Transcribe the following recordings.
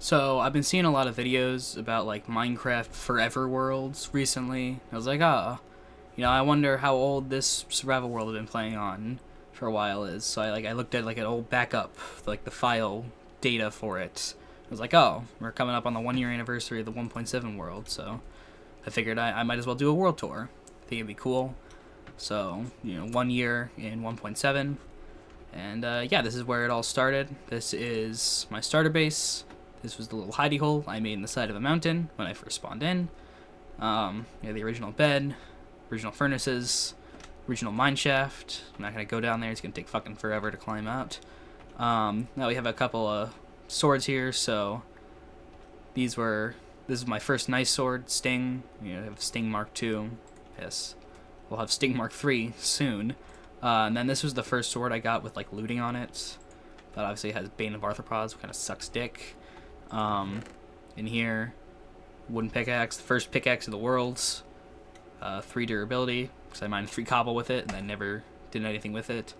So I've been seeing a lot of videos about like Minecraft Forever worlds recently. I was like, I wonder how old this survival world I've been playing on for a while is. So I looked at like an old backup, like the file data for it. I was like, oh, we're coming up on the 1 year anniversary of the 1.7 world, so I figured I might as well do a world tour. I think it'd be cool. So 1 year in 1.7, and yeah, this is where it all started. This is my starter base. This was the little hidey hole I made in the side of a mountain when I first spawned in. The original bed, original furnaces, original mine shaft. I'm not going to go down there. It's going to take fucking forever to climb out. Now we have a couple of swords here, so this is my first nice sword, Sting. I have Sting Mark II. Yes. We'll have Sting Mark III soon. And then this was the first sword I got with like looting on it. But obviously it has Bane of Arthropods, which kind of sucks dick. In here, wooden pickaxe, the first pickaxe of the worlds, 3 durability, because I mined 3 cobble with it, and I never did anything with it.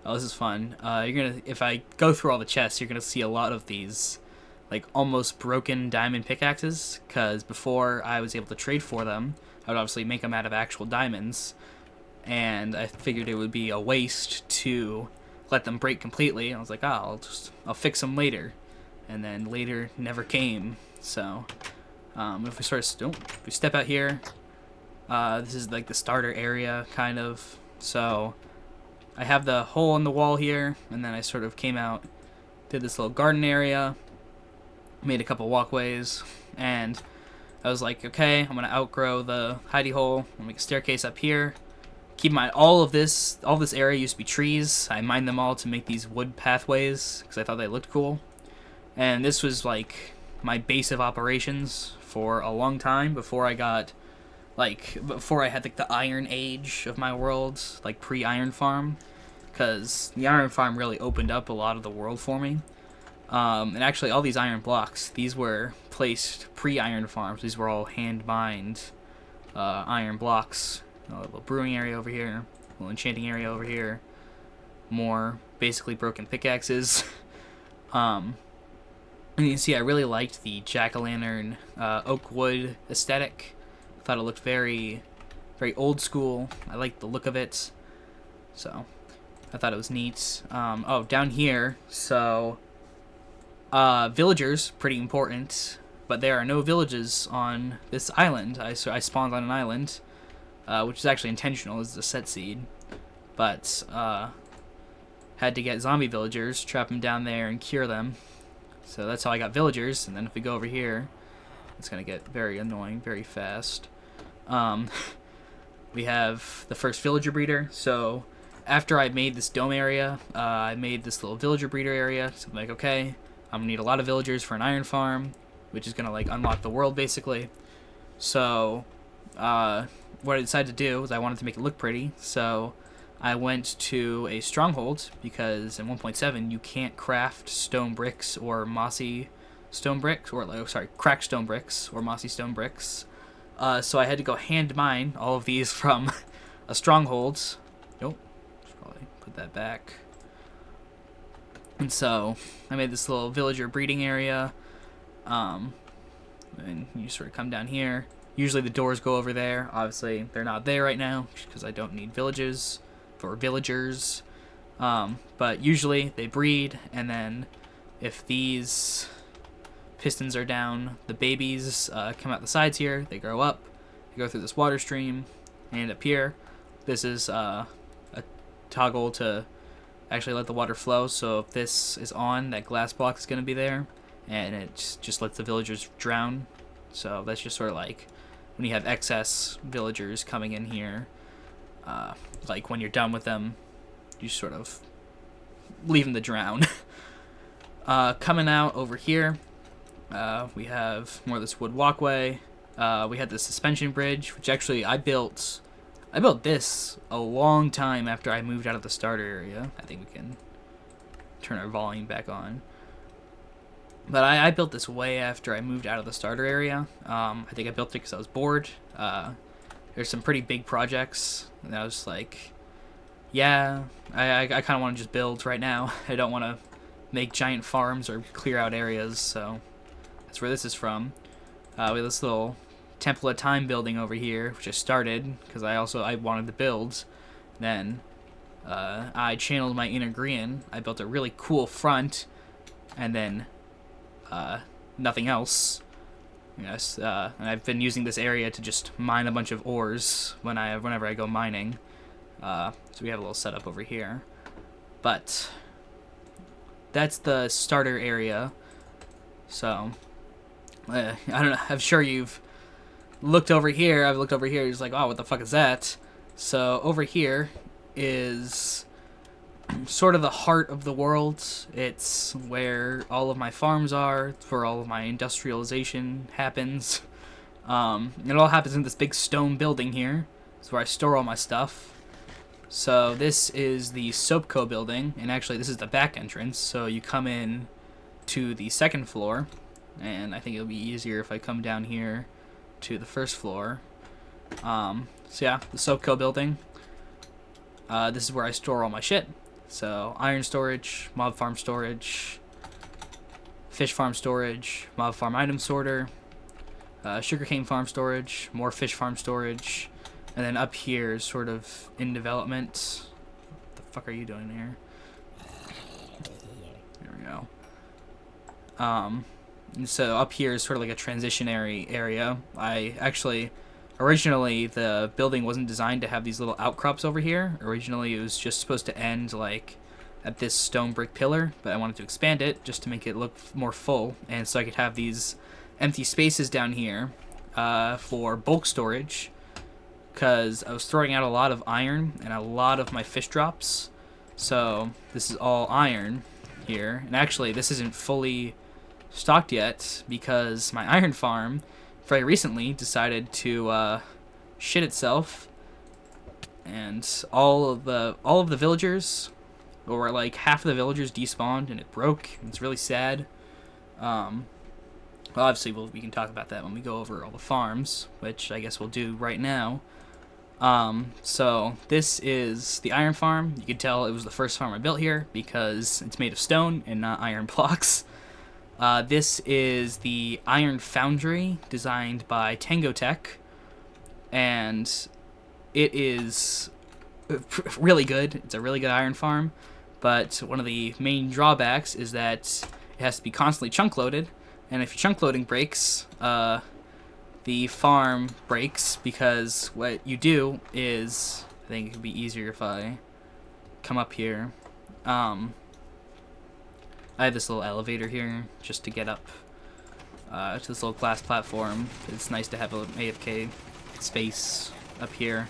Oh, this is fun. If I go through all the chests, you're gonna see a lot of these, like, almost broken diamond pickaxes, because before I was able to trade for them, I would obviously make them out of actual diamonds, and I figured it would be a waste to let them break completely. I was like, I'll fix them later. And then later never came. So if we step out here, this is like the starter area kind of. So I have the hole in the wall here, and then I sort of came out, did this little garden area, made a couple walkways, and I was like, okay, I'm gonna outgrow the hidey hole. I'll make a staircase up here. Keep in mind, all this area used to be trees. I mined them all to make these wood pathways because I thought they looked cool. And this was like my base of operations for a long time before I had like the iron age of my world, like pre-iron farm, because the iron farm really opened up a lot of the world for me. And actually all these iron blocks, these were placed pre-iron farms. These were all hand mined iron blocks. A little brewing area over here, a little enchanting area over here, more basically broken pickaxes. And you can see I really liked the jack-o'-lantern oak wood aesthetic. I thought it looked very, very old school. I liked the look of it, so I thought it was neat. Down here, so villagers, pretty important, but there are no villages on this island. I spawned on an island, which is actually intentional. This is a set seed, but had to get zombie villagers, trap them down there, and cure them. So that's how I got villagers, and then if we go over here, it's going to get very annoying very fast. We have the first villager breeder. So after I made this dome area, I made this little villager breeder area. So I'm like, okay, I'm going to need a lot of villagers for an iron farm, which is going to like unlock the world basically. So what I decided to do was I wanted to make it look pretty, so I went to a stronghold, because in 1.7 you can't craft stone bricks or mossy stone bricks, cracked stone bricks or mossy stone bricks. So I had to go hand mine all of these from a stronghold. Nope, should probably put that back. And so I made this little villager breeding area. And you sort of come down here. Usually the doors go over there. Obviously they're not there right now because I don't need villages. For villagers, but usually they breed, and then if these pistons are down, the babies come out the sides here, they grow up, they go through this water stream, and end up here. This is a toggle to actually let the water flow, so if this is on, that glass block is going to be there, and it just lets the villagers drown. So that's just sort of like when you have excess villagers coming in here, like when you're done with them, you sort of leave them to drown. Coming out over here, we have more of this wood walkway. We had the suspension bridge, which actually I built this a long time after I moved out of the starter area. I think we can turn our volume back on. But I built this way after I moved out of the starter area. I think I built it because I was bored. There's some pretty big projects, and I was like, yeah, I kind of want to just build right now. I don't want to make giant farms or clear out areas, so That's where this is from. We have this little Temple of Time building over here, which I started because I wanted to build. Then I channeled my inner Grian. I built a really cool front, and then nothing else. Yes, and I've been using this area to just mine a bunch of ores whenever I go mining. So we have a little setup over here. But that's the starter area. So I don't know. I'm sure you've looked over here. I've looked over here. It's like, oh, what the fuck is that? So over here is sort of the heart of the world. It's where all of my farms are. It's where all of my industrialization happens. It all happens in this big stone building here. It's where I store all my stuff. So this is the SoapCo building, and actually this is the back entrance. So you come in to the second floor, and I think it'll be easier if I come down here to the first floor. So yeah, the SoapCo building. This is where I store all my shit. So iron storage, mob farm storage, fish farm storage, mob farm item sorter, sugarcane farm storage, more fish farm storage, and then up here is sort of in development. What the fuck are you doing here? There we go. And so up here is sort of like a transitionary area. Originally, the building wasn't designed to have these little outcrops over here. Originally, it was just supposed to end, like, at this stone brick pillar, but I wanted to expand it just to make it look more full, and so I could have these empty spaces down here for bulk storage, because I was throwing out a lot of iron and a lot of my fish drops, so this is all iron here. And actually, this isn't fully stocked yet, because my iron farm very recently decided to shit itself, and all of the villagers, or like half of the villagers, despawned, and it broke. It's really sad. Well, obviously we can talk about that when we go over all the farms, which I guess we'll do right now. So this is the iron farm. You can tell it was the first farm I built here because it's made of stone and not iron blocks. This is the Iron Foundry, designed by Tango Tek, and it is really good. It's a really good iron farm, but one of the main drawbacks is that it has to be constantly chunk loaded, and if your chunk loading breaks, the farm breaks, because what you do is, I think it would be easier if I come up here. I have this little elevator here just to get up to this little glass platform. It's nice to have an AFK space up here.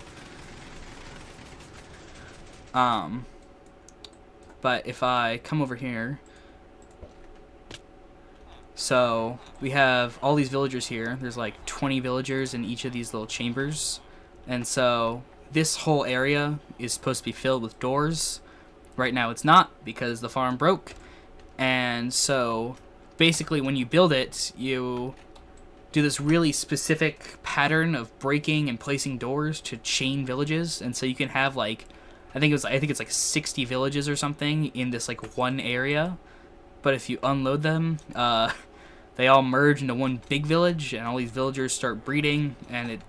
But if I come over here, so we have all these villagers here. There's like 20 villagers in each of these little chambers. And so this whole area is supposed to be filled with doors. Right now it's not, because the farm broke. And so basically when you build it, you do this really specific pattern of breaking and placing doors to chain villages. And so you can have like, I think it's like 60 villages or something in this like one area. But if you unload them, they all merge into one big village, and all these villagers start breeding, and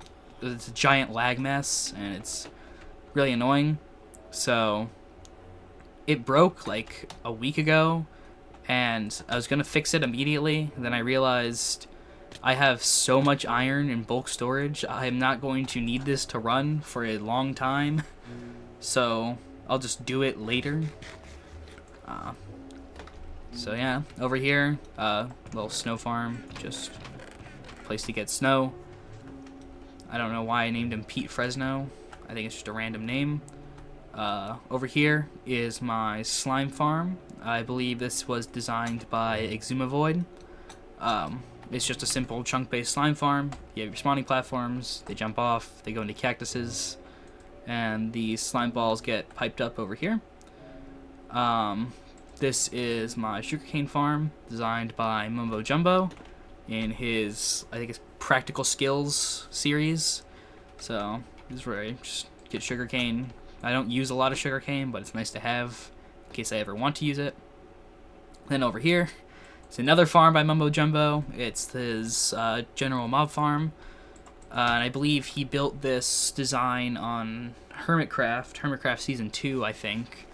it's a giant lag mess, and it's really annoying. So it broke like a week ago, and I was gonna fix it immediately. And then I realized I have so much iron in bulk storage, I am not going to need this to run for a long time. So I'll just do it later. So yeah, over here, little snow farm, just a place to get snow. I don't know why I named him Pete Fresno. I think it's just a random name. Over here is my slime farm. I believe this was designed by xisumavoid. It's just a simple chunk-based slime farm. You have your spawning platforms, they jump off, they go into cactuses, and the slime balls get piped up over here. This is my sugarcane farm, designed by Mumbo Jumbo in his, I think it's Practical Skills series. So this is where I just get sugarcane. I don't use a lot of sugarcane, but it's nice to have in case I ever want to use it. Then over here It's another farm by Mumbo Jumbo. It's his general mob farm. And I believe he built this design on Hermitcraft Season 2, I think.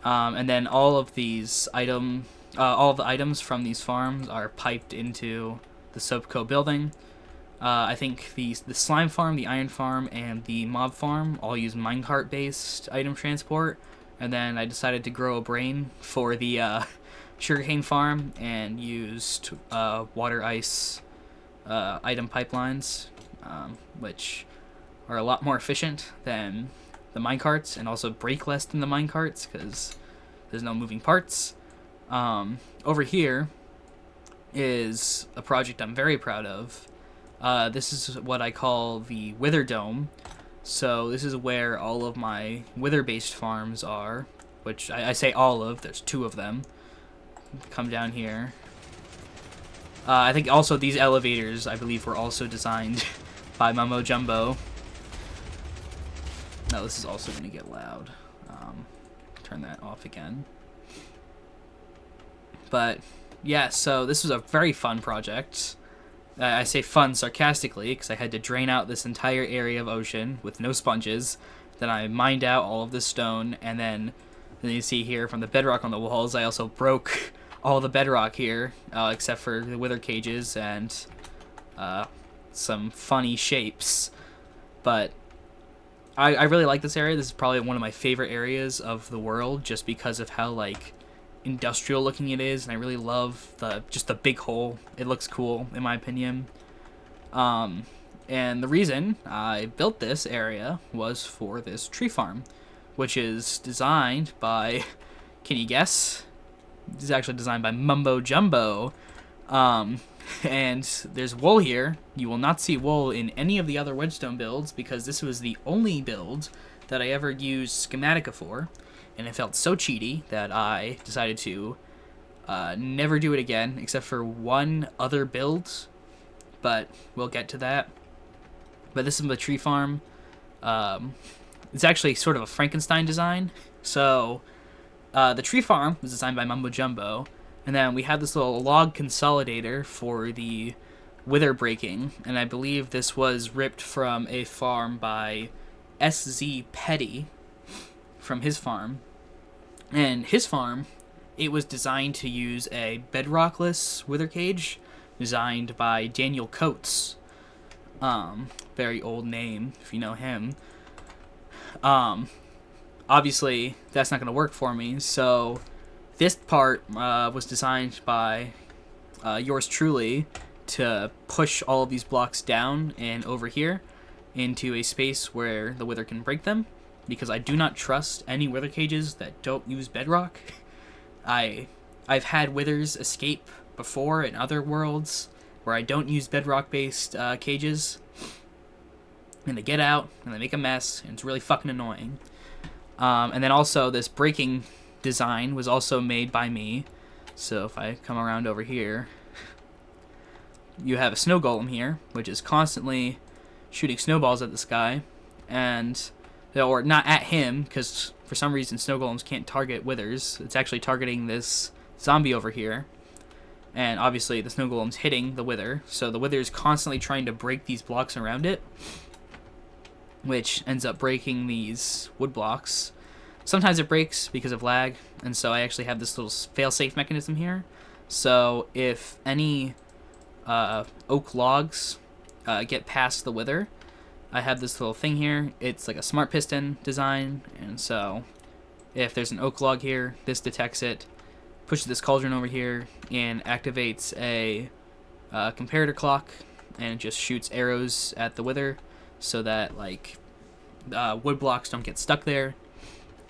And then all of the items from these farms are piped into the Soapco building. I think the slime farm, the iron farm, and the mob farm all use minecart-based item transport. And then I decided to grow a brain for the sugarcane farm and used water ice item pipelines, which are a lot more efficient than the minecarts and also break less than the minecarts because there's no moving parts. Over here is a project I'm very proud of. This is what I call the Wither Dome. So this is where all of my wither-based farms are, which I say all of, there's 2 of them. Come down here. I think also these elevators, I believe, were also designed by Mumbo Jumbo. Now this is also going to get loud. Turn that off again. But yeah, so this was a very fun project. I say fun sarcastically because I had to drain out this entire area of ocean with no sponges. Then I mined out all of the stone, and then you see here from the bedrock on the walls, I also broke all the bedrock here, except for the wither cages and some funny shapes. But I really like this area. This is probably one of my favorite areas of the world, just because of how like industrial looking it is, and I really love just the big hole. It looks cool in my opinion. And the reason I built this area was for this tree farm, which is designed by, can you guess? This is actually designed by Mumbo Jumbo. And there's wool here. You will not see wool in any of the other Wedgestone builds because this was the only build that I ever used Schematica for. And it felt so cheaty that I decided to never do it again, except for one other build, but we'll get to that. But this is the tree farm. It's actually sort of a Frankenstein design. So the tree farm was designed by Mumbo Jumbo, and then we had this little log consolidator for the wither breaking, and I believe this was ripped from a farm by sZPeddy from his farm. And his farm, it was designed to use a bedrockless wither cage designed by DanielKotes. Very old name, if you know him. Obviously, that's not going to work for me, so this part was designed by yours truly to push all of these blocks down and over here into a space where the wither can break them, because I do not trust any wither cages that don't use bedrock. I've had withers escape before in other worlds where I don't use bedrock-based cages, and they get out and they make a mess, and it's really fucking annoying. And then also this breaking design was also made by me. So if I come around over here, you have a snow golem here, which is constantly shooting snowballs at the sky, or not at him, because for some reason snow golems can't target withers. It's actually targeting this zombie over here, and obviously the snow golem's hitting the wither, so the wither is constantly trying to break these blocks around it, which ends up breaking these wood blocks. Sometimes it breaks because of lag, and so I actually have this little fail-safe mechanism here. So if any oak logs get past the wither, I have this little thing here. It's like a smart piston design, and so if there's an oak log here, this detects it, pushes this cauldron over here, and activates a comparator clock, and it just shoots arrows at the wither so that like wood blocks don't get stuck there,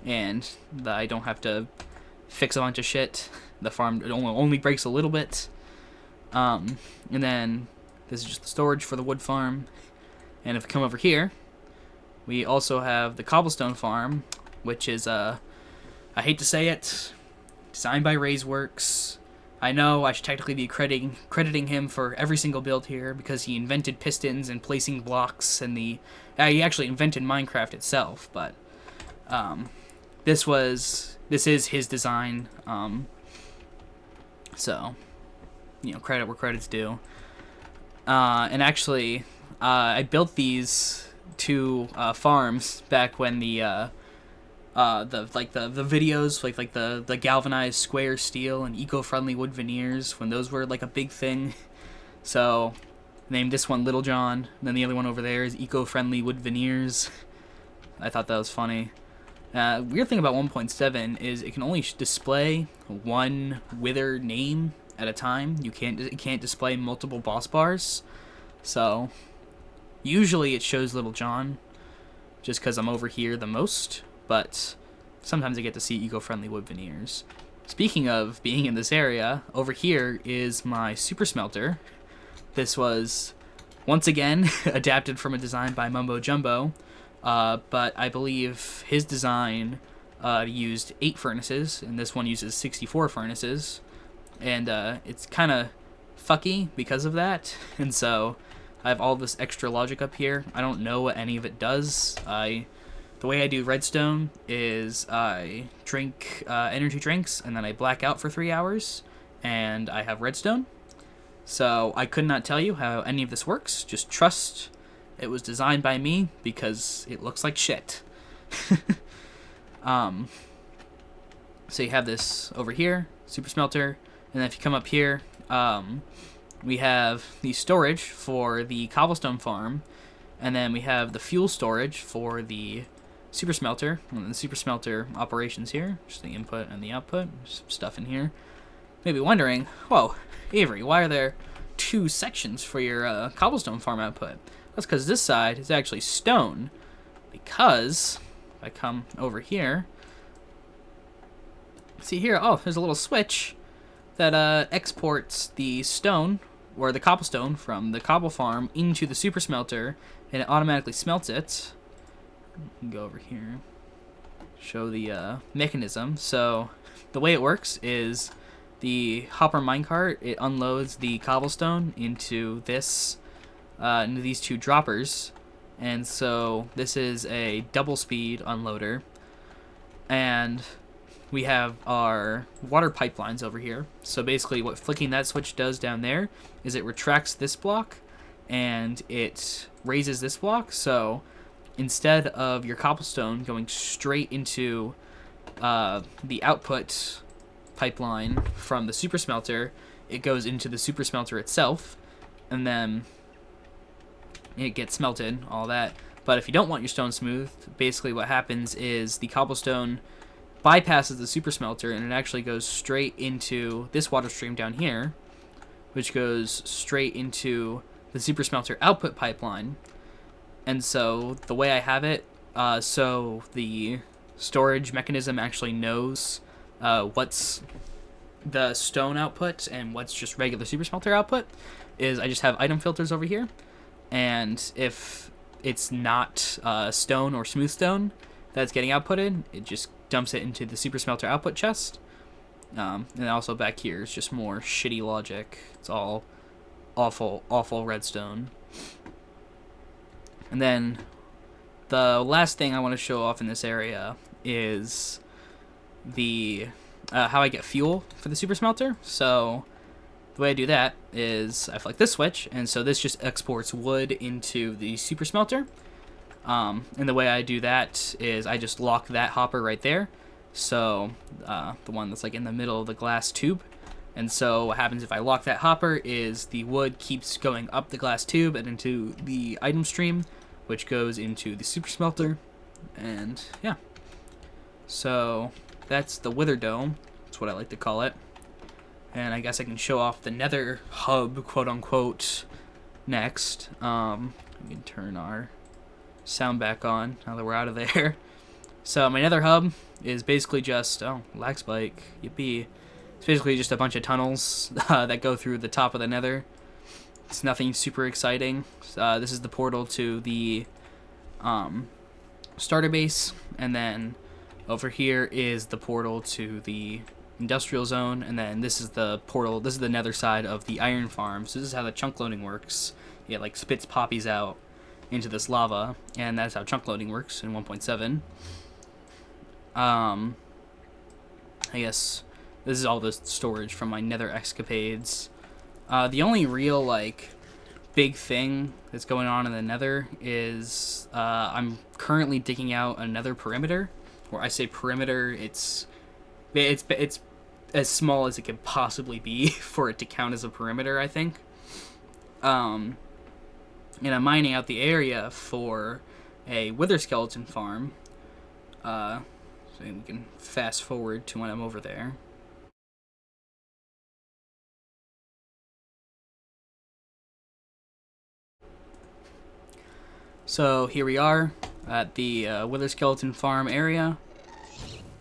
and I don't have to fix a bunch of shit. The farm only breaks a little bit. And then this is just the storage for the wood farm. And if we come over here, we also have the cobblestone farm, which is, I hate to say it, designed by Raiseworks. I know I should technically be crediting him for every single build here, because he invented pistons and placing blocks, and he actually invented Minecraft itself, but this is his design. So, you know, credit where credit's due. And actually, I built these two farms back when the videos like the galvanized square steel and eco-friendly wood veneers, when those were like a big thing. So named this one Little John, and then the other one over there is eco-friendly wood veneers. I thought that was funny. Weird thing about 1.7 is it can only display one wither name at a time. It can't display multiple boss bars. So usually it shows Little John just because I'm over here the most, but sometimes I get to see eco-friendly wood veneers. Speaking of being in this area, over here is my super smelter. This was once again adapted from a design by Mumbo Jumbo, but I believe his design used 8 furnaces, and this one uses 64 furnaces, and it's kind of fucky because of that, and so I have all this extra logic up here. I don't know what any of it does. The way I do redstone is I drink energy drinks, and then I black out for 3 hours, and I have redstone. So I could not tell you how any of this works. Just trust it was designed by me because it looks like shit. So you have this over here, super smelter, and then if you come up here, we have the storage for the cobblestone farm, and then we have the fuel storage for the super smelter, and the super smelter operations here, just the input and the output, some stuff in here. Maybe wondering, whoa, Avery, why are there 2 sections for your cobblestone farm output? That's because this side is actually stone, because if I come over here, see here, oh, there's a little switch that exports the stone, or the cobblestone, from the cobble farm into the super smelter, and it automatically smelts it. Go over here, show the mechanism. So the way it works is the hopper minecart, it unloads the cobblestone into this into these 2 droppers, and so this is a double speed unloader, and we have our water pipelines over here. So basically what flicking that switch does down there is it retracts this block and it raises this block. So instead of your cobblestone going straight into the output pipeline from the super smelter, it goes into the super smelter itself, and then it gets smelted, all that. But if you don't want your stone smooth, basically what happens is the cobblestone bypasses the super smelter, and it actually goes straight into this water stream down here, which goes straight into the super smelter output pipeline. And so the way I have it, so the storage mechanism actually knows what's the stone output and what's just regular super smelter output, is I just have item filters over here, and if it's not stone or smooth stone that's getting outputted, it just dumps it into the super smelter output chest. And also back here is just more shitty logic. It's all awful redstone. And then the last thing I want to show off in this area is the how I get fuel for the super smelter. So the way I do that is I flick this switch, and so this just exports wood into the super smelter. And the way I do that is I just lock that hopper right there. So the one that's like in the middle of the glass tube. And so what happens if I lock that hopper is the wood keeps going up the glass tube and into the item stream, which goes into the super smelter. And yeah, so that's the wither dome. That's what I like to call it. And I guess I can show off the nether hub, quote unquote, next. We can turn our sound back on now that we're out of there. So my nether hub is basically just, oh, lag spike, yippee. It's basically just a bunch of tunnels that go through the top of the nether. It's nothing super exciting. This is the portal to the starter base, and then over here is the portal to the industrial zone, and then this is the portal, this is the nether side of the iron farm. So this is how the chunk loading works. It like spits poppies out into this lava, and that's how chunk loading works in 1.7. I guess This is all the storage from my nether escapades. The only real, like, big thing that's going on in the nether is I'm currently digging out another perimeter. Where I say perimeter, it's as small as it could possibly be for it to count as a perimeter, I think. And I'm mining out the area for a wither skeleton farm. So we can fast forward to when I'm over there. So here we are at the wither skeleton farm area.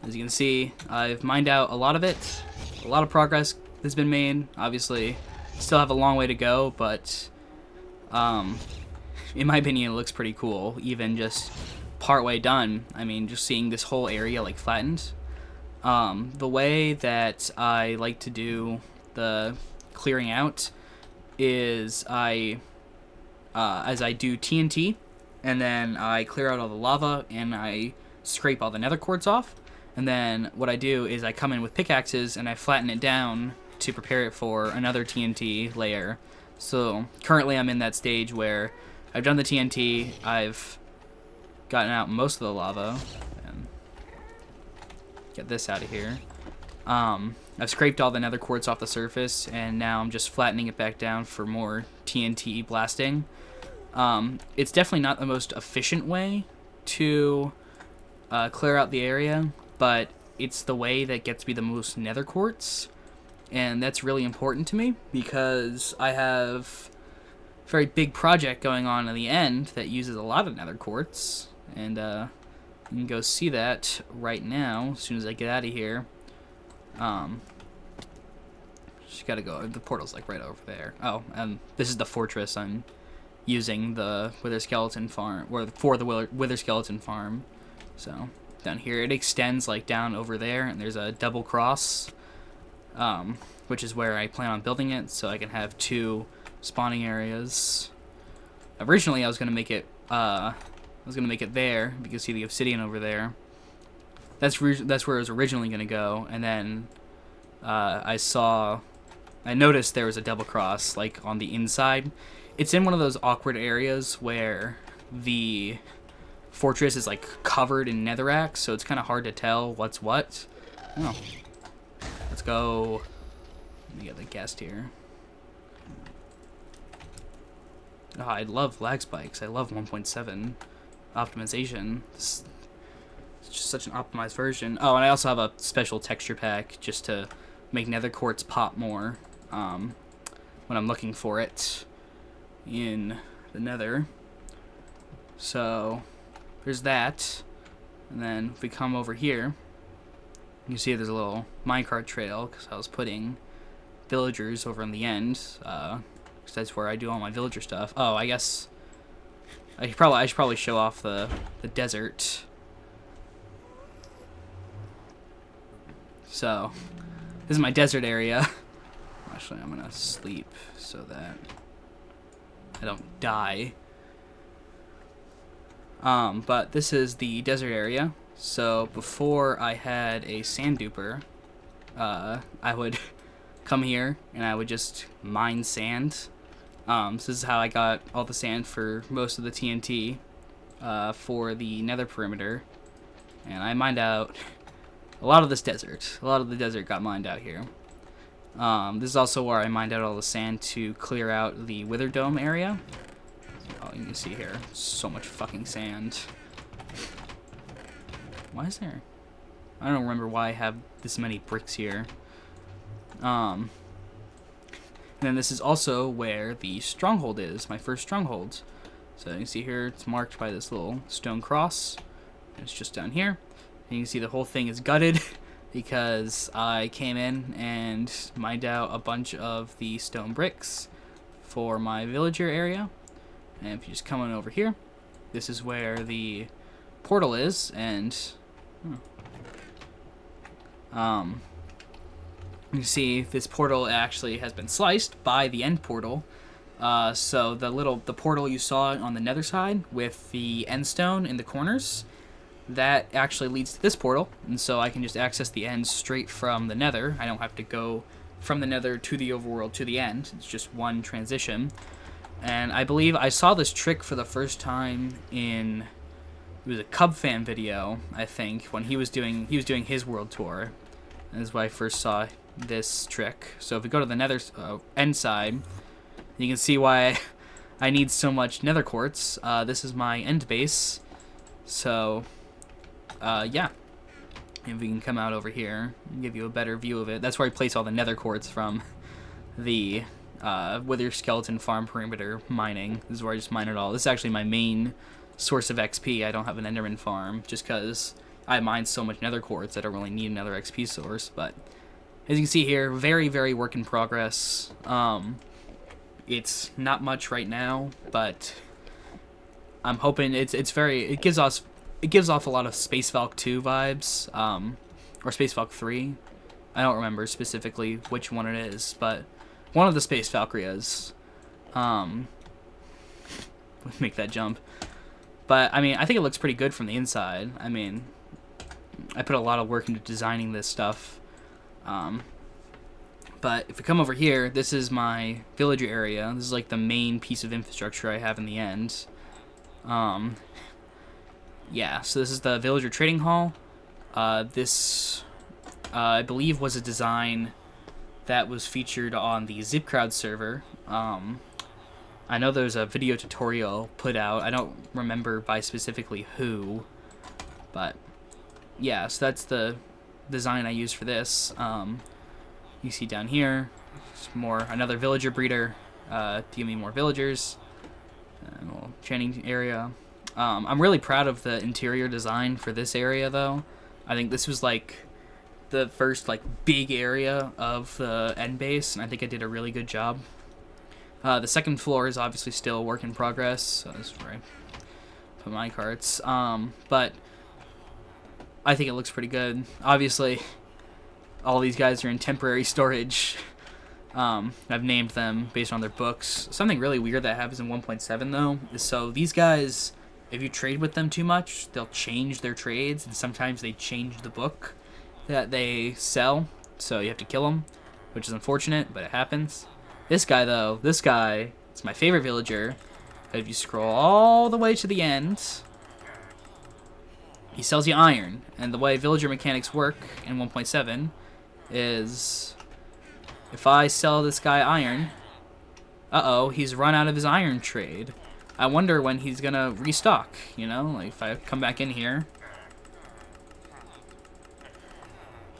As you can see, I've mined out a lot of it. A lot of progress has been made. Obviously, still have a long way to go, but in my opinion, it looks pretty cool. Even just partway done. I mean, just seeing this whole area like flattened. The way that I like to do the clearing out is as I do TNT, and then I clear out all the lava, and I scrape all the nether quartz off, and then what I do is I come in with pickaxes, and I flatten it down to prepare it for another TNT layer. So currently I'm in that stage where I've done the TNT, I've gotten out most of the lava, and get this out of here. I've scraped all the nether quartz off the surface, and now I'm just flattening it back down for more TNT blasting. It's definitely not the most efficient way to clear out the area, but it's the way that gets me the most nether quartz, and that's really important to me because I have a very big project going on in the end that uses a lot of nether quartz, and you can go see that right now as soon as I get out of here. Just gotta go. The portal's like right over there. Oh, and this is the fortress I'm using the wither skeleton farm, or for the wither skeleton farm. So down here it extends like down over there, and there's a double cross, which is where I plan on building it, so I can have 2 spawning areas. Originally I was gonna make it there, because you see the obsidian over there. That's where it was originally gonna go, and then I noticed there was a double cross like on the inside. It's in one of those awkward areas where the fortress is like covered in netherrack, so it's kind of hard to tell what's what. Oh, let's go. Let me get the guest here. Oh, I love lag spikes. I love 1.7 optimization. It's just such an optimized version. Oh, and I also have a special texture pack just to make nether quartz pop more when I'm looking for it in the nether. So there's that, and then if we come over here, you see there's a little minecart trail because I was putting villagers over in the end, because that's where I do all my villager stuff. Oh, I guess I should probably show off the desert. So this is my desert area. Actually, I'm gonna sleep so that I don't die. But this is the desert area. So before I had a sand duper, I would come here and I would just mine sand. So this is how I got all the sand for most of the TNT for the nether perimeter. And I mined out a lot of this desert. A lot of the desert got mined out here. This is also where I mined out all the sand to clear out the Wither Dome area. Oh, you can see here, so much fucking sand. Why is there? I don't remember why I have this many bricks here. And then this is also where the stronghold is, my first stronghold. So you can see here, it's marked by this little stone cross. It's just down here. And you can see the whole thing is gutted because I came in and mined out a bunch of the stone bricks for my villager area. And if you just come on over here, this is where the portal is, and you can see this portal actually has been sliced by the end portal. So the portal you saw on the nether side with the end stone in the corners, that actually leads to this portal, and so I can just access the end straight from the nether. I don't have to go from the nether to the overworld to the end. It's just one transition. And I believe I saw this trick for the first time in, it was a Cub fan video, I think, when he was doing his world tour. And this is where I first saw this trick. So if we go to the nether end side, you can see why I need so much nether quartz. This is my end base. So, yeah. If we can come out over here and give you a better view of it. That's where I place all the nether quartz from the Wither Skeleton farm perimeter mining. This is where I just mine it all. This is actually my main source of XP. I don't have an Enderman farm just because I mine so much nether quartz I don't really need another XP source. But as you can see here, very, very work in progress. It's not much right now, but I'm hoping it gives off a lot of Space Valk 2 vibes, or Space Valk 3. I don't remember specifically which one it is, but one of the Space Valkyrias. Make that jump. But I mean, I think it looks pretty good from the inside. I mean, I put a lot of work into designing this stuff. But if we come over here, this is my villager area. This is like the main piece of infrastructure I have in the end. Yeah, so this is the villager trading hall. This, I believe, was a design that was featured on the ZipCrowd server. I know there's a video tutorial put out. I don't remember by specifically who, but yeah, so that's the design I used for this. You see down here, another villager breeder to give me more villagers. And a little training area. I'm really proud of the interior design for this area, though. I think this was like the first big area of the end base, and I think I did a really good job. The second floor is obviously still a work in progress, so this is where I put my carts. But I think it looks pretty good. Obviously, all these guys are in temporary storage. I've named them based on their books. Something really weird that happens in 1.7 though is, so these guys, if you trade with them too much, they'll change their trades, and sometimes they change the book that they sell, so you have to kill them, which is unfortunate, but it happens. This guy though, is my favorite villager. If you scroll all the way to the end, he sells you iron, and the way villager mechanics work in 1.7 is, if I sell this guy iron, he's run out of his iron trade. I wonder when he's gonna restock, you know? Like, if I come back in here.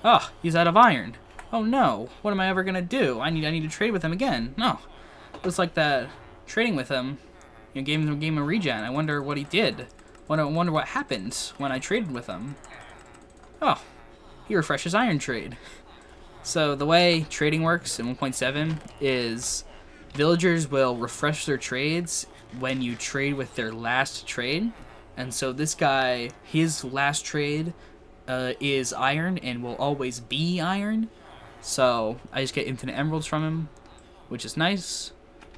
Oh, he's out of iron. Oh no, what am I ever gonna do? I need to trade with him again. No. Looks like that trading with him, gave him a regen. I wonder what he did. I wonder what happened when I traded with him. Oh, he refreshed his iron trade. So the way trading works in 1.7 is villagers will refresh their trades when you trade with their last trade. And so this guy, his last trade is iron and will always be iron. So I just get infinite emeralds from him, which is nice.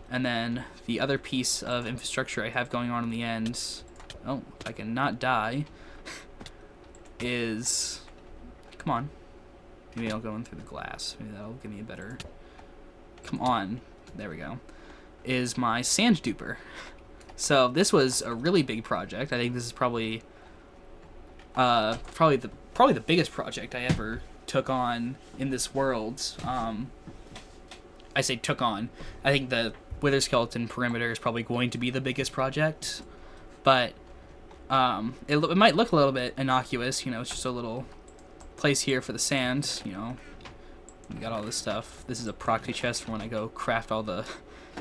And then the other piece of infrastructure I have going on in the end, oh, if I can not die, is, come on. Maybe I'll go in through the glass. Maybe that'll give me a better... Come on. There we go. Is my sand duper. So this was a really big project. I think this is probably the biggest project I ever took on in this world. I say took on. I think the Wither Skeleton perimeter is probably going to be the biggest project, but it might look a little bit innocuous. You know, it's just a little place here for the sand, you know. We got all this stuff. This is a proxy chest for when I go craft all the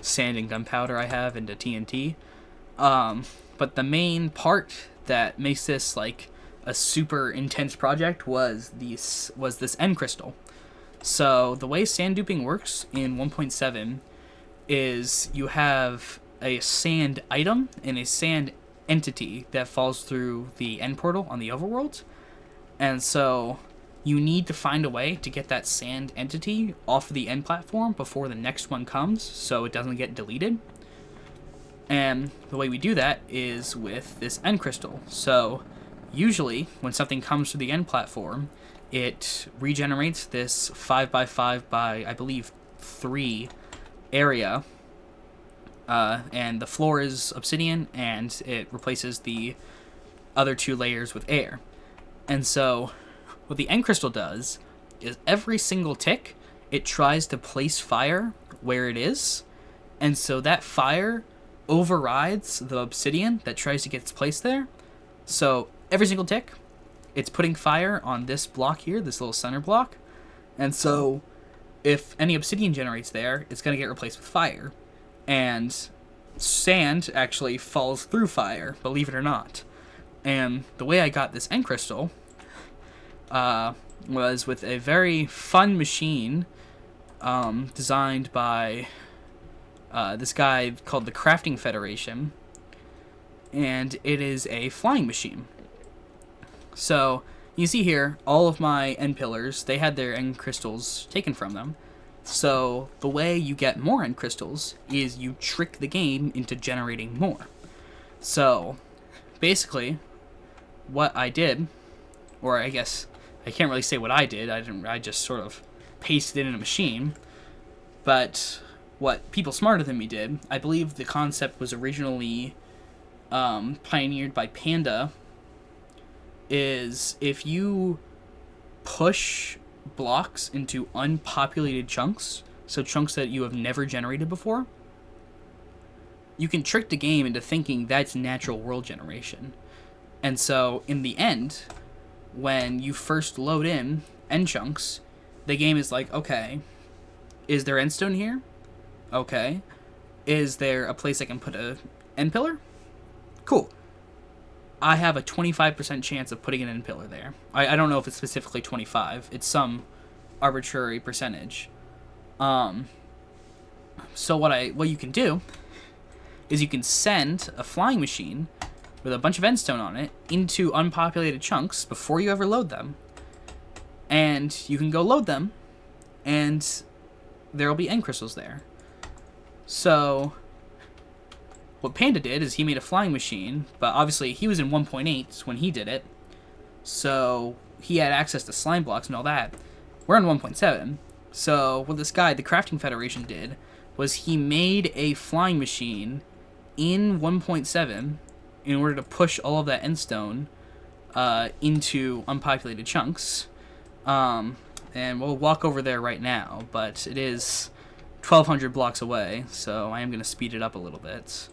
sand and gunpowder I have into TNT. But the main part that makes this like a super intense project was this end crystal. So the way sand duping works in 1.7 is you have a sand item and a sand entity that falls through the end portal on the overworld. And so you need to find a way to get that sand entity off of the end platform before the next one comes, so it doesn't get deleted. And the way we do that is with this end crystal. So Usually, when something comes to the end platform, it regenerates this 5x5 by, I believe, 3 area, and the floor is obsidian, and it replaces the other 2 layers with air. And so, what the end crystal does is every single tick, it tries to place fire where it is, and so that fire overrides the obsidian that tries to get its place there. So every single tick, it's putting fire on this block here, this little center block, and so if any obsidian generates there, it's going to get replaced with fire. And sand actually falls through fire, believe it or not. And the way I got this end crystal was with a very fun machine designed by this guy called the Crafting Federation, and it is a flying machine. So you see here, all of my end pillars, they had their end crystals taken from them. So the way you get more end crystals is you trick the game into generating more. So basically, what I did, or I guess I can't really say what I did, I just sort of pasted it in a machine, but what people smarter than me did, I believe the concept was originally pioneered by Panda, is if you push blocks into unpopulated chunks, so chunks that you have never generated before, you can trick the game into thinking that's natural world generation. And so in the end, when you first load in end chunks, the game is like, okay, is there endstone here? Okay. Is there a place I can put a end pillar? Cool. I have a 25% chance of putting an end pillar there. I don't know if it's specifically 25. It's some arbitrary percentage. So what you can do is you can send a flying machine with a bunch of endstone on it into unpopulated chunks before you ever load them. And you can go load them, and there will be end crystals there. So what Panda did is he made a flying machine, but obviously he was in 1.8 when he did it, so he had access to slime blocks and all that. We're in 1.7, so what this guy, the Crafting Federation, did was he made a flying machine in 1.7 in order to push all of that endstone into unpopulated chunks. And we'll walk over there right now, but it is 1,200 blocks away, so I am going to speed it up a little bit.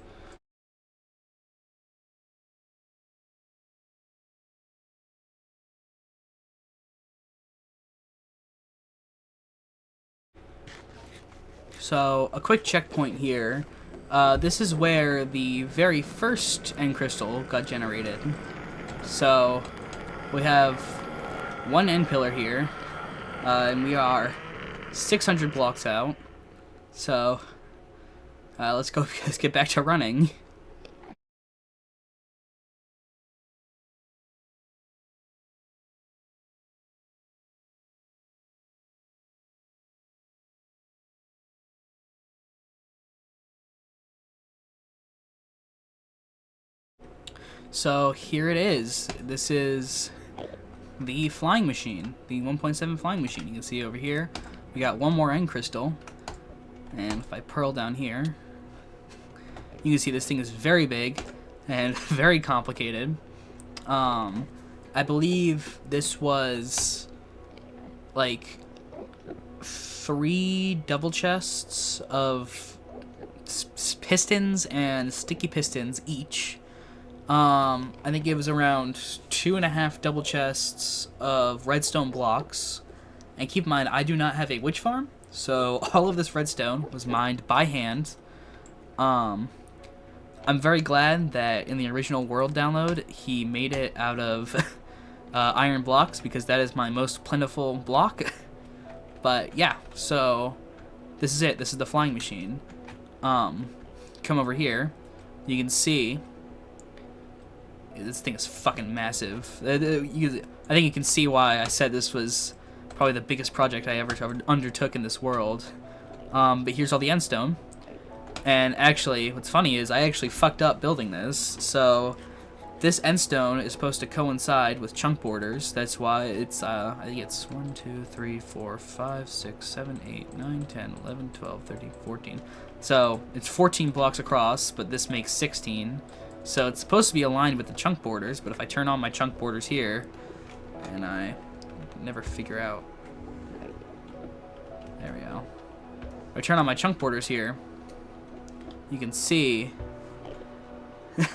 So, a quick checkpoint here. This is where the very first end crystal got generated. So, we have one end pillar here, and we are 600 blocks out. So, let's get back to running. So here it is. This is the flying machine, the 1.7 flying machine. You can see over here, we got one more end crystal. And if I pearl down here, you can see this thing is very big and very complicated. I believe this was like 3 double chests of pistons and sticky pistons each. I think it was around 2.5 double chests of redstone blocks. And keep in mind, I do not have a witch farm, so all of this redstone was mined by hand. I'm very glad that in the original world download, he made it out of iron blocks, because that is my most plentiful block. But yeah, so this is it. This is the flying machine. Come over here. You can see this thing is fucking massive. I think you can see why I said this was probably the biggest project I ever undertook in this world. But here's all the endstone. And actually, what's funny is I actually fucked up building this. So this end stone is supposed to coincide with chunk borders. That's why it's, I think it's 1, 2, 3, 4, 5, 6, 7, 8, 9, 10, 11, 12, 13, 14. So it's 14 blocks across, but this makes 16. So it's supposed to be aligned with the chunk borders, but if I turn on my chunk borders here, and I never figure out. There we go. If I turn on my chunk borders here, you can see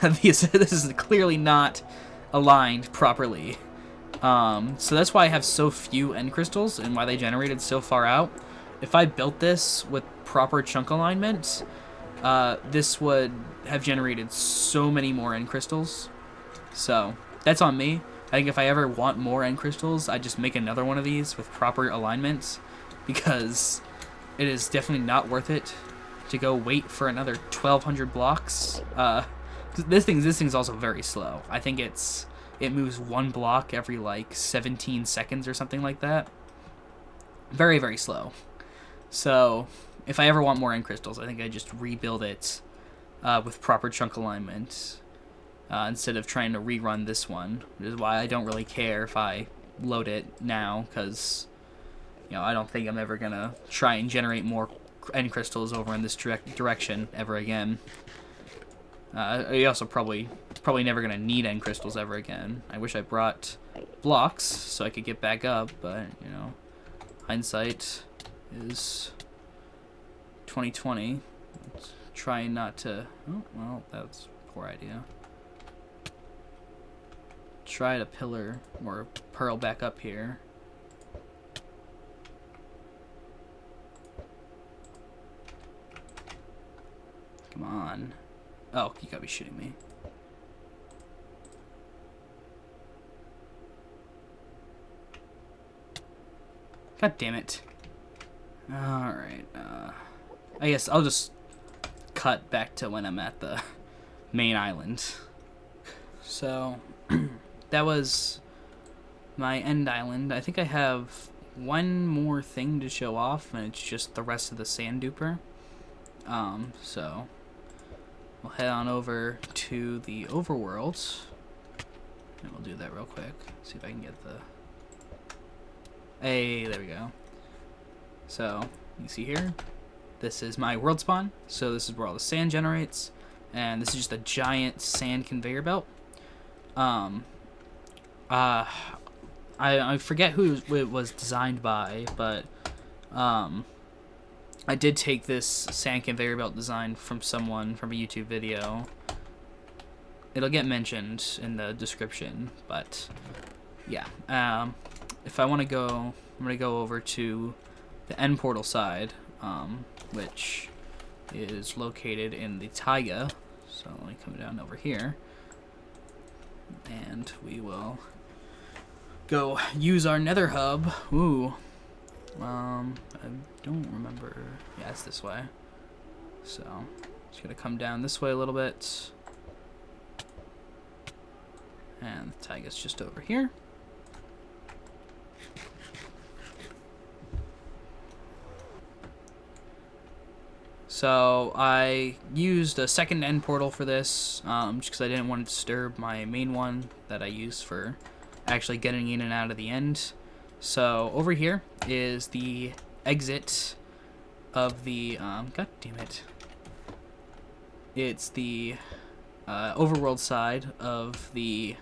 this is clearly not aligned properly. So that's why I have so few end crystals and why they generated so far out. If I built this with proper chunk alignment, this would have generated so many more end crystals. So that's on me. I think if I ever want more end crystals, I just make another one of these with proper alignments, because it is definitely not worth it to go wait for another 1,200 blocks. This thing's also very slow. I think it moves 1 block every like 17 seconds or something like that. Very, very slow. So if I ever want more end crystals, I think I just rebuild it with proper chunk alignment instead of trying to rerun this one, which is why I don't really care if I load it now, because I don't think I'm ever gonna try and generate more end crystals over in this direction ever again. I also probably never gonna need end crystals ever again. I wish I brought blocks so I could get back up, but hindsight is 2020. Trying not to. Oh, well, that's a poor idea. Try to pillar or pearl back up here. Come on. Oh, you gotta be shitting me. God damn it. Alright, I guess I'll just cut back to when I'm at the main island. So, that was my end island. I think I have one more thing to show off, and it's just the rest of the sand duper. So we'll head on over to the overworld, and we'll do that real quick. See if I can get the... Hey, there we go. So, you see here, this is my world spawn. So this is where all the sand generates, and this is just a giant sand conveyor belt. I forget who it was designed by, but I did take this sand conveyor belt design from someone from a YouTube video. It'll get mentioned in the description, but yeah. If I want to go, I'm going to go over to the end portal side, which is located in the taiga. So let me come down over here, and we will go use our nether hub. Ooh. I don't remember. Yeah, it's this way. So, just gonna come down this way a little bit. And the tag is just over here. So, I used a second end portal for this, just because I didn't want to disturb my main one that I use for actually getting in and out of the end. So over here is the exit of the, god damn it. It's the overworld side of the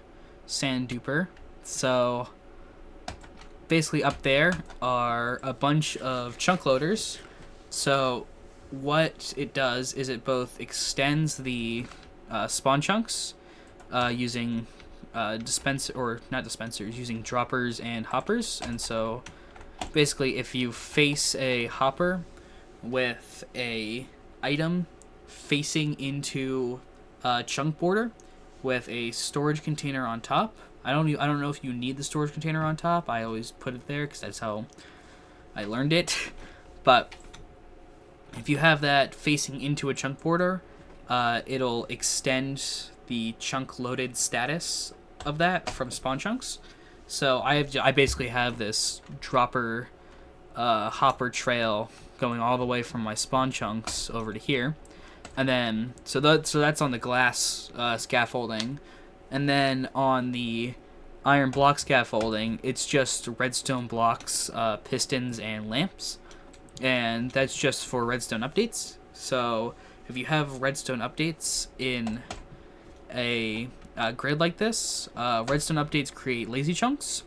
sand duper. So basically up there are a bunch of chunk loaders. So what it does is it both extends the spawn chunks using using droppers and hoppers. And so basically if you face a hopper with a item facing into a chunk border with a storage container on top, I don't know if you need the storage container on top. I always put it there because that's how I learned it. But if you have that facing into a chunk border, it'll extend the chunk loaded status of that from spawn chunks. So I basically have this dropper hopper trail going all the way from my spawn chunks over to here, and then so that's on the glass scaffolding, And then on the iron block scaffolding, it's just redstone blocks, pistons, and lamps. And that's just for redstone updates. So if you have redstone updates in a grid like this, redstone updates create lazy chunks.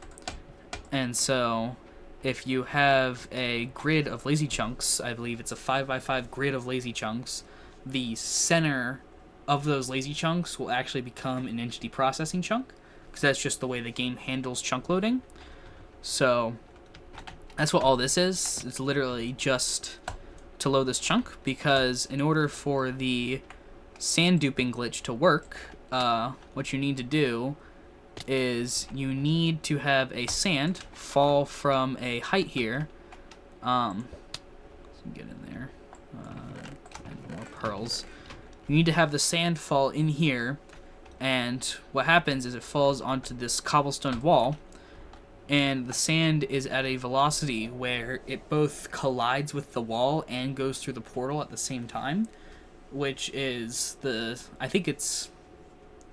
And so if you have a grid of lazy chunks, I believe it's a 5x5 grid of lazy chunks, the center of those lazy chunks will actually become an entity processing chunk, because that's just the way the game handles chunk loading. So that's what all this is. It's literally just to load this chunk, because in order for the sand duping glitch to work, what you need to do is you need to have a sand fall from a height here. Let's get in there. More pearls. You need to have the sand fall in here, and what happens is it falls onto this cobblestone wall, and the sand is at a velocity where it both collides with the wall and goes through the portal at the same time, which is I think it's...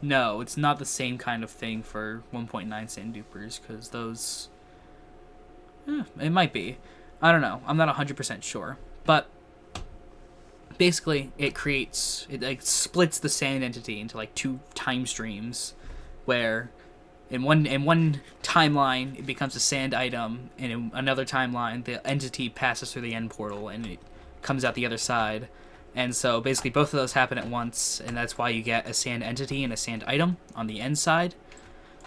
No, it's not the same kind of thing for 1.9 sand dupers, because those... it might be. I don't know. I'm not 100% sure. But basically, it like splits the sand entity into like 2 time streams, where in one timeline it becomes a sand item, and in another timeline the entity passes through the end portal and it comes out the other side. And so basically both of those happen at once, and that's why you get a sand entity and a sand item on the end side.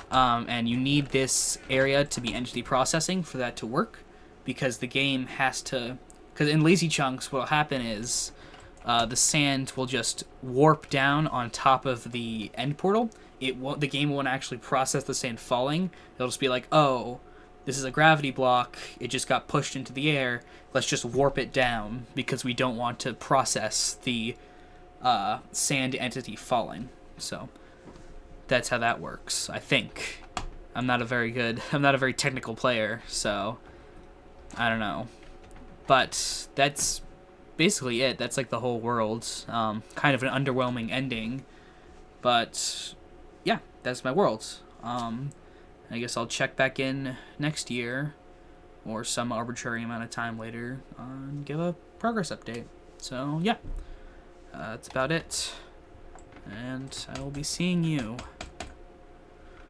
And you need this area to be entity processing for that to work, because the game has to... Because in lazy chunks, what will happen is the sand will just warp down on top of the end portal. The game won't actually process the sand falling. It'll just be like, oh, this is a gravity block. It just got pushed into the air. Let's just warp it down, because we don't want to process the sand entity falling. So that's how that works, I think. I'm not a very technical player, so I don't know. But that's basically it. That's like the whole world. Kind of an underwhelming ending, but yeah, that's my world. I guess I'll check back in next year, or some arbitrary amount of time later, and give a progress update. So yeah, that's about it, and I will be seeing you